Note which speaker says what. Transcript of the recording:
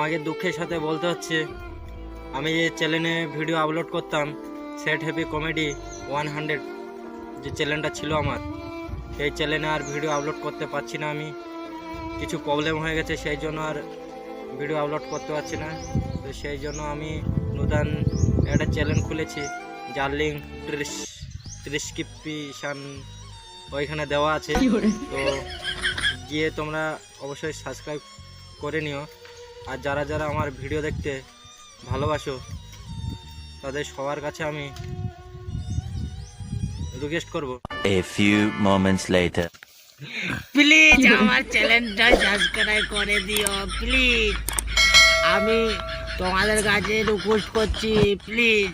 Speaker 1: আমাকে দুঃখের সাথে বলতে হচ্ছে, আমি যে চ্যানেলে ভিডিও আপলোড করতাম সেট হ্যাপি কমেডি 100 যে চ্যানেলটা ছিল আমার, সেই চ্যানেলে আর ভিডিও আপলোড করতে পারছি না। আমি কিছু প্রবলেম হয়ে গেছে, সেই জন্য আর ভিডিও আপলোড করতে পারছি না। তো সেই জন্য আমি নতুন একটা চ্যানেল খুলেছি, যার লিঙ্ক ডিসক্রিপশন ওইখানে দেওয়া আছে। তো গিয়ে তোমরা অবশ্যই সাবস্ক্রাইব করে নিও। আর যারা যারা আমার ভিডিও দেখতে ভালোবাসো তাদের সবার কাছে আমি রিকোয়েস্ট করব,
Speaker 2: A few moments later.
Speaker 3: Please আমার চ্যানেলটা সাবস্ক্রাইব করে দিও প্লিজ, আমি তোমাদের কাছে রিকোয়েস্ট করছি প্লিজ।